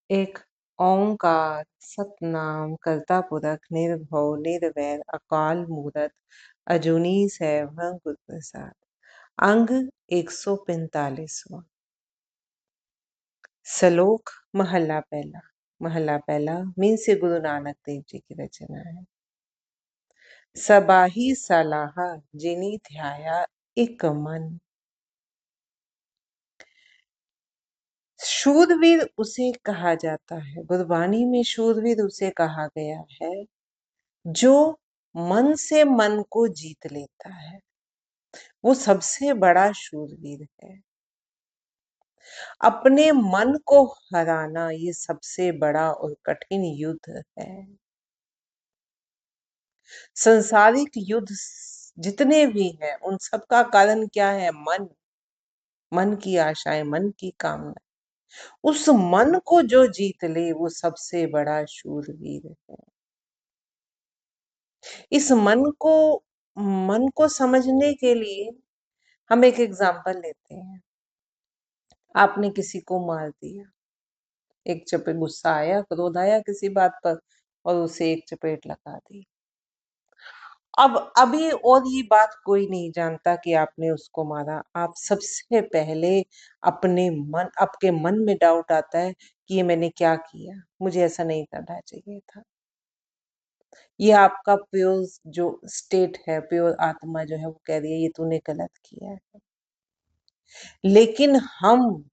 एक ओंकार सतनाम करता पुरख निर्भव निर्वैर अकाल मूरत अजूनी सैभं गुर प्रसाद। अंग 145वां। सलोक महला पहला मीन से गुरु नानक देव जी की रचना है। सबाही सलाह जिनी ध्याया एक मन। शूरवीर उसे कहा जाता है, गुरबानी में शूरवीर उसे कहा गया है जो मन से मन को जीत लेता है। वो सबसे बड़ा शूरवीर है। अपने मन को हराना ये सबसे बड़ा और कठिन युद्ध है। संसारिक युद्ध जितने भी हैं उन सबका कारण क्या है? मन की आशाएं, मन की कामना। उस मन को जो जीत ले वो सबसे बड़ा शूरवीर है। इस मन को समझने के लिए हम एक एग्जाम्पल लेते हैं। आपने किसी को मार दिया, एक चपेट, गुस्सा आया, क्रोध आया किसी बात पर और उसे एक चपेट लगा दी। अब अभी और ये बात कोई नहीं जानता कि आपने उसको मारा। आप सबसे पहले आपके मन में डाउट आता है कि ये मैंने क्या किया, मुझे ऐसा नहीं करना चाहिए था। ये आपका प्योर जो स्टेट है, प्योर आत्मा जो है वो कह रही है ये तूने गलत किया है। लेकिन हम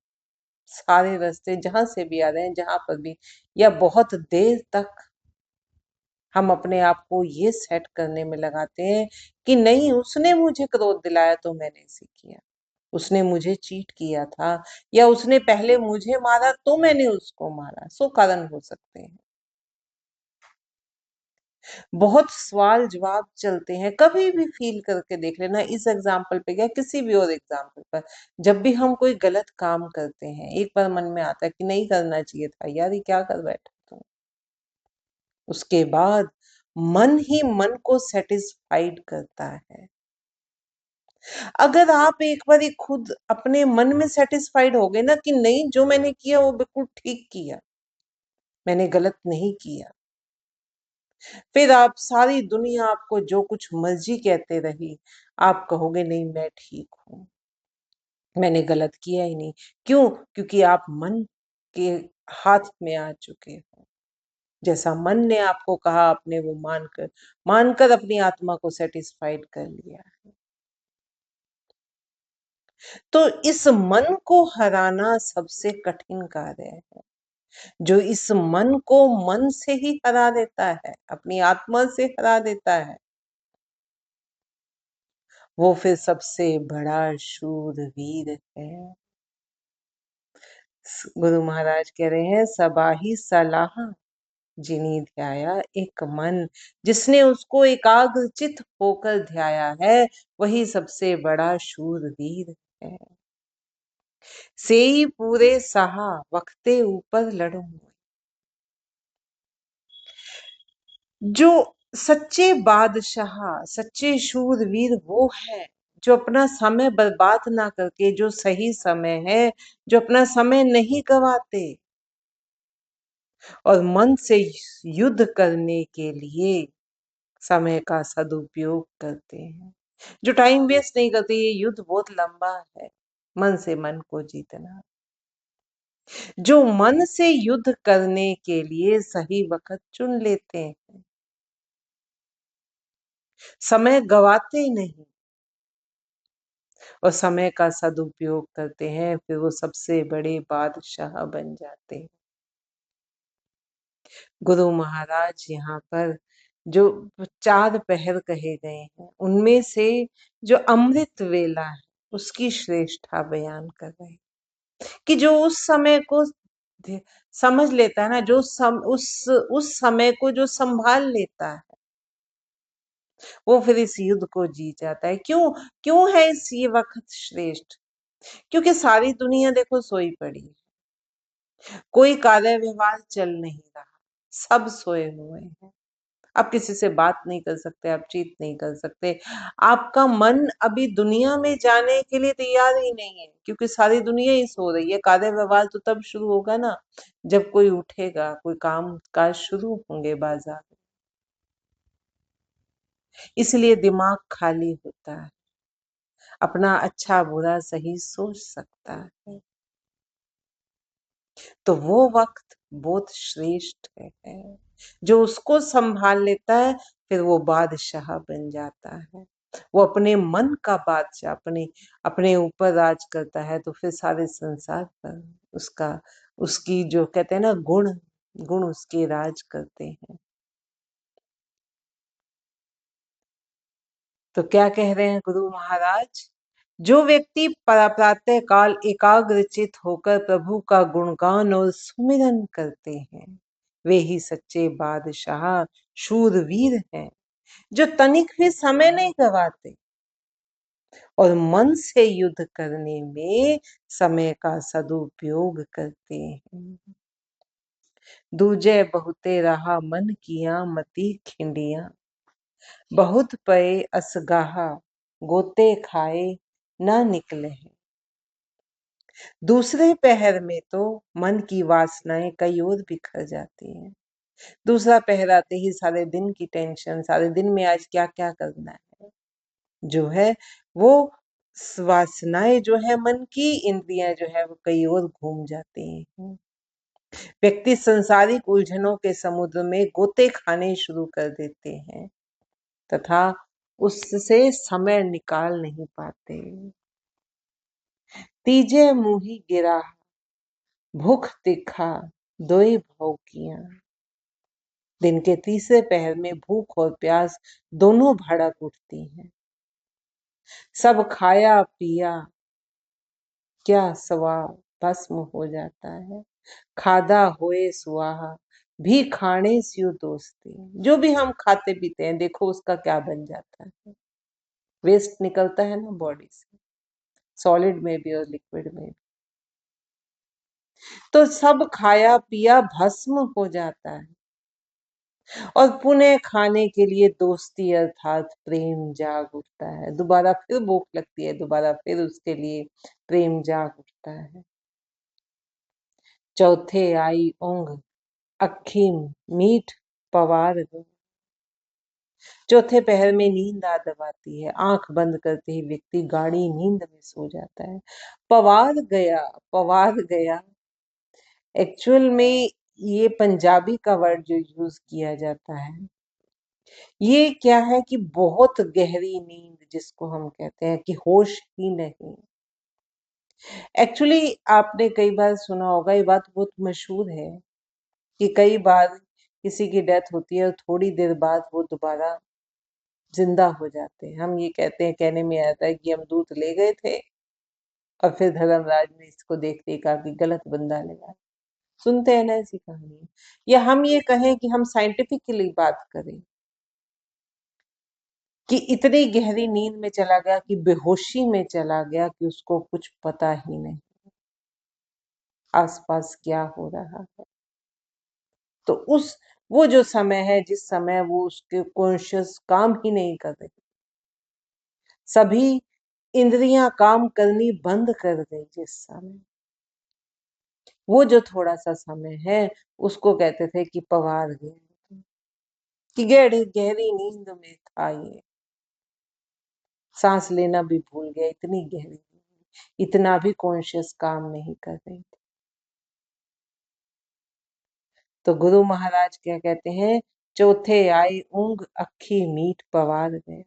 सारे रास्ते जहां से भी आ रहे हैं, जहां पर भी, या बहुत देर तक हम अपने आप को ये सेट करने में लगाते हैं कि नहीं, उसने मुझे क्रोध दिलाया तो मैंने इसे किया, उसने मुझे चीट किया था, या उसने पहले मुझे मारा तो मैंने उसको मारा। 100 कारण हो सकते हैं। बहुत सवाल जवाब चलते हैं। कभी भी फील करके देख लेना, इस एग्जाम्पल पे या किसी भी और एग्जाम्पल पर, जब भी हम कोई गलत काम करते हैं एक बार मन में आता है कि नहीं करना चाहिए था यार, ये क्या कर बैठा तुम। उसके बाद मन ही मन को सेटिस्फाइड करता है। अगर आप एक बार खुद अपने मन में सेटिस्फाइड हो गए ना कि नहीं, जो मैंने किया वो बिल्कुल ठीक किया, मैंने गलत नहीं किया, फिर आप सारी दुनिया आपको जो कुछ मर्जी कहते रही, आप कहोगे नहीं मैं ठीक हूं, मैंने गलत किया ही नहीं। क्यों? क्योंकि आप मन के हाथ में आ चुके हो। जैसा मन ने आपको कहा आपने वो मानकर अपनी आत्मा को सेटिस्फाइड कर लिया। तो इस मन को हराना सबसे कठिन कार्य है। जो इस मन को मन से ही हरा देता है, अपनी आत्मा से हरा देता है, वो फिर सबसे बड़ा शूरवीर है। गुरु महाराज कह रहे हैं सबाही सलाह जिनी ध्याया एक मन। जिसने उसको एकाग्रचित होकर ध्याया है वही सबसे बड़ा शूरवीर है। सेई पूरे सहा वक्ते ऊपर लड़ू। जो सच्चे बादशाह, सच्चे शूरवीर वो है जो अपना समय बर्बाद ना करके, जो सही समय है, जो अपना समय नहीं गवाते और मन से युद्ध करने के लिए समय का सदुपयोग करते हैं, जो टाइम वेस्ट नहीं करते। ये युद्ध बहुत लंबा है, मन से मन को जीतना। जो मन से युद्ध करने के लिए सही वक्त चुन लेते हैं, समय गवाते नहीं और समय का सदुपयोग करते हैं, फिर वो सबसे बड़े बादशाह बन जाते हैं। गुरु महाराज यहाँ पर जो 4 पहर कहे गए हैं उनमें से जो अमृत वेला है उसकी श्रेष्ठता बयान कर रहे हैं कि जो उस समय को समझ लेता है ना, जो उस समय को जो संभाल लेता है वो फिर इस युद्ध को जीत जाता है। क्यों? क्यों है ये वक्त श्रेष्ठ? क्योंकि सारी दुनिया देखो सोई पड़ी है, कोई कार्य व्यवहार चल नहीं रहा, सब सोए हुए हैं। आप किसी से बात नहीं कर सकते, आप चीत नहीं कर सकते। आपका मन अभी दुनिया में जाने के लिए तैयार ही नहीं है, क्योंकि सारी दुनिया ही सो रही है। कार्य व्यवहार तो तब शुरू होगा ना जब कोई उठेगा, कोई काम काज शुरू होंगे बाजार में। इसलिए दिमाग खाली होता है, अपना अच्छा बुरा सही सोच सकता है। तो वो वक्त बहुत श्रेष्ठ है। जो उसको संभाल लेता है फिर वो बादशाह बन जाता है। वो अपने मन का बादशाह अपने अपने ऊपर राज करता है, तो फिर सारे संसार पर उसका उसकी जो कहते हैं ना गुण गुण उसके राज करते हैं। तो क्या कह रहे हैं गुरु महाराज? जो व्यक्ति प्रातः काल एकाग्रचित होकर प्रभु का गुणगान और सुमिरन करते हैं, वे ही सच्चे बादशाह शूरवीर हैं, जो तनिक भी समय नहीं गवाते और मन से युद्ध करने में समय का सदुपयोग करते हैं। दूजे बहुते रहा मन किया मति खिंडिया, बहुत पे असगाहा गोते खाए ना निकले हैं। दूसरे पहर में तो मन की वासनाएं कई और बिखर जाती हैं। दूसरा पहर आते ही सारे दिन की टेंशन, सारे दिन में आज क्या क्या करना है, जो है वो वासनाएं जो है मन की, इंद्रियां जो है वो कई और घूम जाती हैं। व्यक्ति संसारिक उलझनों के समुद्र में गोते खाने शुरू कर देते हैं तथा उससे समय निकाल नहीं पाते। तीजे मुही गिरा भूख तिखा दोई भौकियां, दिन के तीसरे पहर में भूख और प्यास दोनों भड़क उठती हैं। सब खाया पिया क्या सवा भस्म हो जाता है, खादा होए सुहाहा भी खाने स्यु दोस्ती। जो भी हम खाते पीते हैं देखो उसका क्या बन जाता है, वेस्ट निकलता है ना बॉडी से, सॉलिड में भी और लिक्विड में भी। तो सब खाया पिया भस्म हो जाता है और पुनः खाने के लिए दोस्ती अर्थात प्रेम जाग उठता है। दोबारा फिर भूख लगती है, दोबारा फिर उसके लिए प्रेम जाग उठता है। चौथे आई ऊंघ अखी मीठ पवार दो, चौथे पहर में नींद आ दबाती है, आंख बंद करते ही व्यक्ति गाढ़ी नींद में सो जाता है। पवार गया, पवार गया एक्चुअल में ये पंजाबी का वर्ड जो यूज किया जाता है, ये क्या है कि बहुत गहरी नींद जिसको हम कहते हैं कि होश ही नहीं। एक्चुअली आपने कई बार सुना होगा, ये बात बहुत मशहूर है कि कई बार किसी की डेथ होती है और थोड़ी देर बाद वो दोबारा जिंदा हो जाते हैं। हम ये कहते हैं, कहने में आता है कि हम दूध ले गए थे और फिर धर्मराज ने इसको देखते कहा कि गलत बंदा लगा। सुनते हैं ना ऐसी कहानी। या हम ये कहें कि हम साइंटिफिकली बात करें कि इतनी गहरी नींद में चला गया कि बेहोशी में चला गया कि उसको कुछ पता ही नहीं आसपास क्या हो रहा है। तो उस वो जो समय है जिस समय वो उसके कॉन्शियस काम ही नहीं कर रही, सभी इंद्रियां काम करनी बंद कर गई, जिस समय वो जो थोड़ा सा समय है उसको कहते थे कि पवार गया, कि गहरी गहरी नींद में था ये, सांस लेना भी भूल गया, इतनी गहरी, इतना भी कॉन्शियस काम नहीं कर रही थी। तो गुरु महाराज क्या कहते हैं, चौथे आई ऊंघ अखी मीठ पवार गए।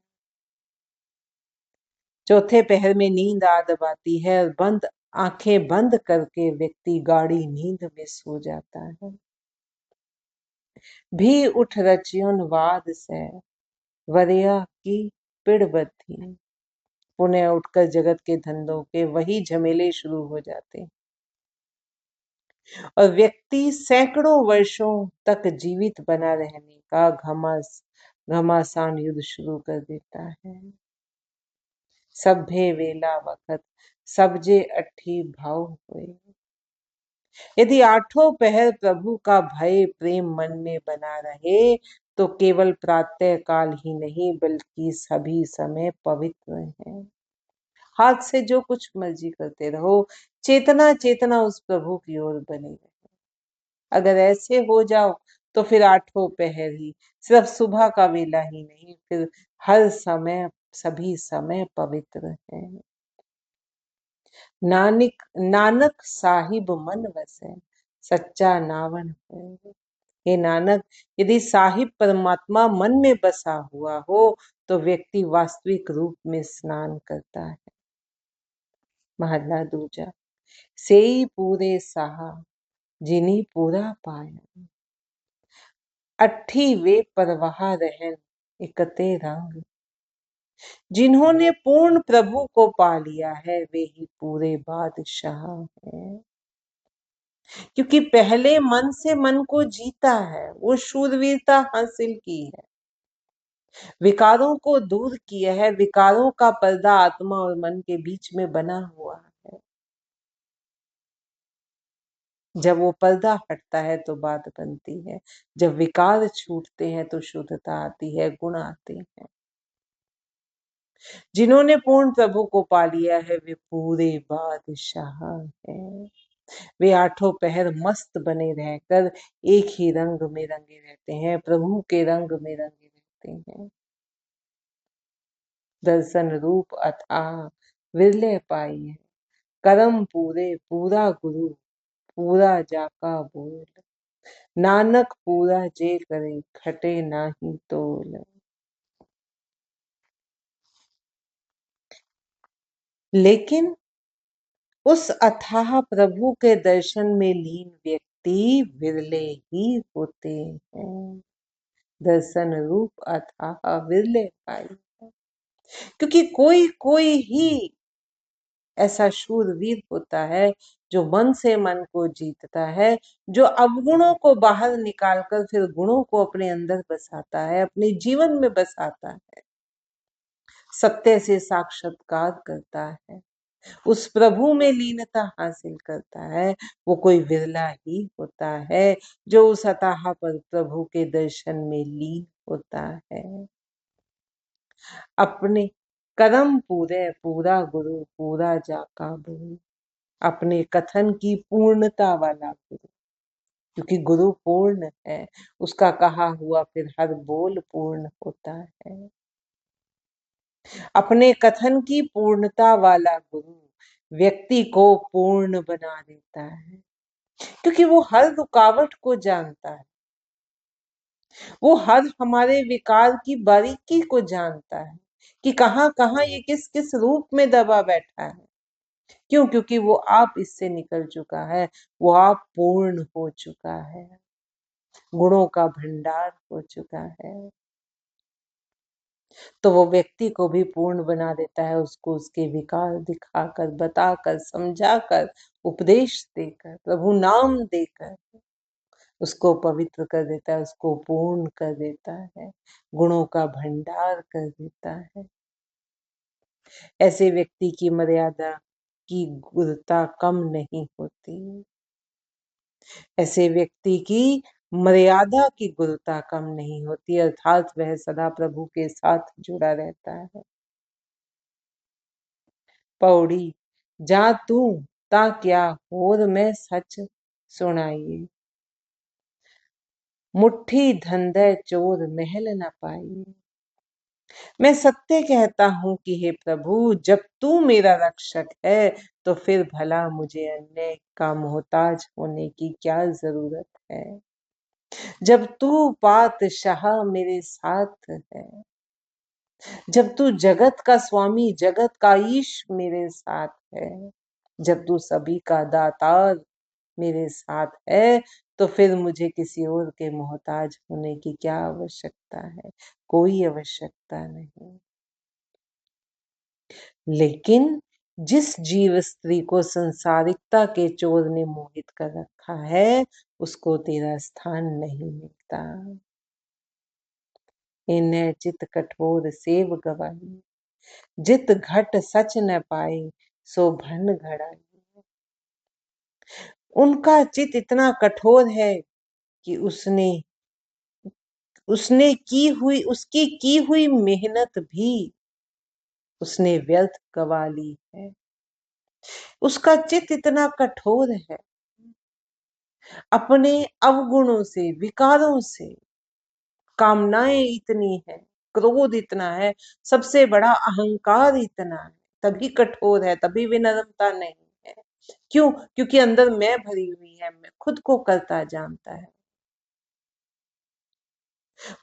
चौथे पहर में नींद आ दबाती है और बंद आंखें बंद करके व्यक्ति गाढ़ी नींद में सो जाता है। भी उठ रचियुन वाद से वरिया की पिड़ बत्ती, पुनः उठकर जगत के धंधों के वही झमेले शुरू हो जाते हैं और व्यक्ति सैकड़ों वर्षों तक जीवित बना रहने का घमासान युद्ध शुरू कर देता है। सभे वेला वक्त सबजे अठी भाव हुए। यदि आठों पहर प्रभु का भय प्रेम मन में बना रहे तो केवल प्रातः काल ही नहीं बल्कि सभी समय पवित्र हैं। हाथ से जो कुछ मर्जी करते रहो, चेतना चेतना उस प्रभु की ओर बनी रहे। अगर ऐसे हो जाओ तो फिर आठों पहर ही, सिर्फ सुबह का वेला ही नहीं, फिर हर समय सभी समय पवित्र है। नानक नानक साहिब मन वसै, सच्चा नावन है। हे नानक, यदि साहिब परमात्मा मन में बसा हुआ हो तो व्यक्ति वास्तविक रूप में स्नान करता है। महला दूजा। सेई पूरे साहा, जिनी पूरा पाया, अट्ठी वे परवाह रहन, इकते रंग। जिन्होंने पूर्ण प्रभु को पा लिया है वे ही पूरे बादशाह हैं। क्योंकि पहले मन से मन को जीता है, वो शूरवीरता हासिल की है, विकारों को दूर किया है। विकारों का पर्दा आत्मा और मन के बीच में बना हुआ है। जब वो पर्दा हटता है तो बात बनती है। जब विकार छूटते हैं तो शुद्धता आती है, गुण आते हैं। जिन्होंने पूर्ण प्रभु को पा लिया है वे पूरे बादशाह हैं। वे आठों पहर मस्त बने रहकर एक ही रंग में रंगे रहते हैं, प्रभु के रंग में रंगे रहते हैं। दर्शन रूप अथाह विरले पाई है, करम पूरे पूरा गुरु, पूरा जाका बोल। नानक पूरा जे करे, खटे नाही तोल। लेकिन उस अथाह प्रभु के दर्शन में लीन व्यक्ति विरले ही होते हैं। दर्शन रूप अथाह विरले पाई, क्योंकि कोई कोई ही ऐसा शूरवीर होता है जो मन से मन को जीतता है, जो अवगुणों को बाहर निकालकर फिर गुणों को अपने अंदर बसाता है, अपने जीवन में बसाता है, सत्य से साक्षात्कार करता है, उस प्रभु में लीनता हासिल करता है। वो कोई विरला ही होता है जो उस अथाह पर प्रभु के दर्शन में लीन होता है। अपने कदम पूरे पूरा गुरु, पूरा जाका गुरु। अपने कथन की पूर्णता वाला गुरु, क्योंकि गुरु पूर्ण है, उसका कहा हुआ फिर हर बोल पूर्ण होता है। अपने कथन की पूर्णता वाला गुरु व्यक्ति को पूर्ण बना देता है, क्योंकि वो हर रुकावट को जानता है, वो हर हमारे विकार की बारीकी को जानता है कि कहाँ कहाँ ये किस किस रूप में दबा बैठा है। क्यों? क्योंकि वो आप इससे निकल चुका है, वो आप पूर्ण हो चुका है, गुणों का भंडार हो चुका है। तो वो व्यक्ति को भी पूर्ण बना देता है, उसको उसके विकार दिखाकर, बताकर, समझाकर, उपदेश देकर, प्रभु नाम देकर उसको पवित्र कर देता है, उसको पूर्ण कर देता है, गुणों का भंडार कर देता है। ऐसे व्यक्ति की मर्यादा की गुरुता कम नहीं होती, ऐसे व्यक्ति की मर्यादा की गुरुता कम नहीं होती, अर्थात वह सदा प्रभु के साथ जुड़ा रहता है। पौड़ी। जा तू ता क्या होर मैं सच सुनाइए, मुट्ठी धंधे चोर महल न पाई। मैं सत्य कहता हूँ कि हे प्रभु, जब तू मेरा रक्षक है तो फिर भला मुझे अन्य का मोहताज होने की क्या जरूरत है। जब तू पातशाह मेरे साथ है, जब तू जगत का स्वामी, जगत का ईश मेरे साथ है, जब तू सभी का दातार मेरे साथ है, तो फिर मुझे किसी और के मोहताज होने की क्या आवश्यकता है। कोई आवश्यकता नहीं। लेकिन जिस जीव स्त्री को संसारिकता के चोर ने मोहित कर रखा है, उसको तेरा स्थान नहीं मिलता। इन्हें चित कठोर सेव गवाही, जित घट सच न पाए सो भन घड़ाई। उनका चित इतना कठोर है कि उसने उसकी की हुई मेहनत भी उसने व्यर्थ गवा ली है। उसका चित्त इतना कठोर है, अपने अवगुणों से, विकारों से, कामनाएं इतनी है, क्रोध इतना है, सबसे बड़ा अहंकार इतना है, तभी कठोर है, तभी विनम्रता नहीं है। क्यों? क्योंकि अंदर मैं भरी हुई है, मैं खुद को करता जानता है।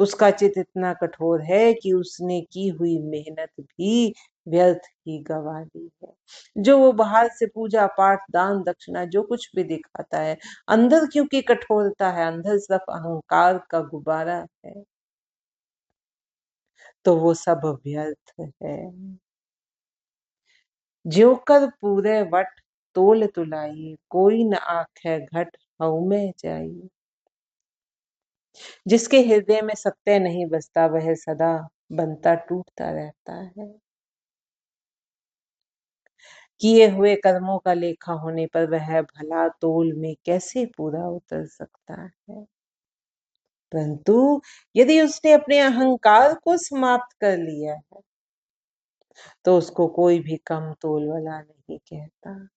उसका चित्त इतना कठोर है कि उसने की हुई मेहनत भी व्यर्थ ही गवा दी है। जो वो बाहर से पूजा पाठ दान दक्षिणा जो कुछ भी दिखाता है, अंदर क्योंकि कठोरता है, अंदर सिर्फ अहंकार का गुब्बारा है, तो वो सब व्यर्थ है। ज्यों कर पूरे वट तोल तुलाई, कोई न आखे घट हऊ में जाई। जिसके हृदय में सत्य नहीं बसता, वह सदा बनता टूटता रहता है। किए हुए कर्मों का लेखा होने पर वह भला तोल में कैसे पूरा उतर सकता है। परंतु यदि उसने अपने अहंकार को समाप्त कर लिया है, तो उसको कोई भी कम तोल वाला नहीं कहता।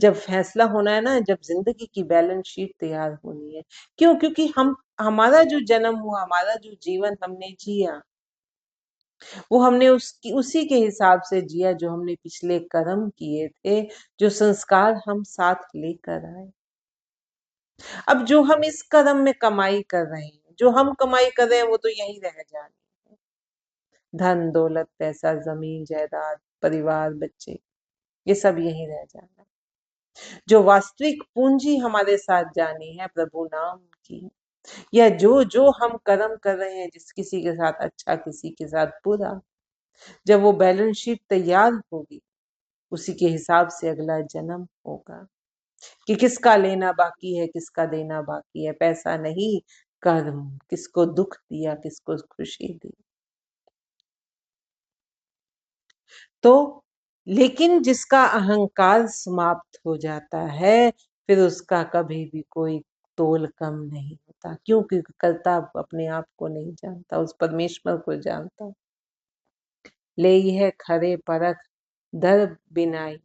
जब फैसला होना है ना, जब जिंदगी की बैलेंस शीट तैयार होनी है, क्यों? क्योंकि हमारा जो जन्म हुआ, हमारा जो जीवन हमने जिया, वो हमने उसी के हिसाब से जिया जो हमने पिछले कर्म किए थे, जो संस्कार हम साथ लेकर आए। अब जो हम इस कर्म में कमाई कर रहे हैं, जो हम कमाई कर रहे हैं, वो तो यहीं रह जानी है। धन दौलत पैसा जमीन जायदाद परिवार बच्चे, ये सब यहीं रह जाना। जो वास्तविक पूंजी हमारे साथ जानी है प्रभु नाम की, या जो जो हम कर्म कर रहे हैं, जिस किसी के साथ अच्छा किसी के साथ बुरा, जब वो बैलेंस शीट तैयार होगी, उसी के हिसाब से अगला जन्म होगा कि किसका लेना बाकी है, किसका देना बाकी है। पैसा नहीं, कर्म, किसको दुख दिया, किसको खुशी दी। तो लेकिन जिसका अहंकार समाप्त हो जाता है, फिर उसका कभी भी कोई तोल कम नहीं होता। क्यों? क्योंकि कर्ता अपने आप को नहीं जानता, उस परमेश्वर को जानता। ले यह खरे परख दर बिनाई,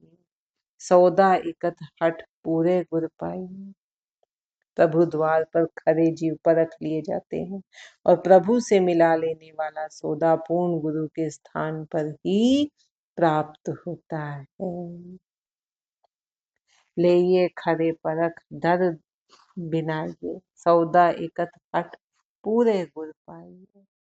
सौदा इकत हट पूरे गुर पाई। प्रभु द्वार पर खरे जीव परख लिए जाते हैं, और प्रभु से मिला लेने वाला सौदा पूर्ण गुरु के स्थान पर ही प्राप्त होता है। ले ये खरे परख दर बिनाई, सौदा एकत हट पूरे गुर पाई।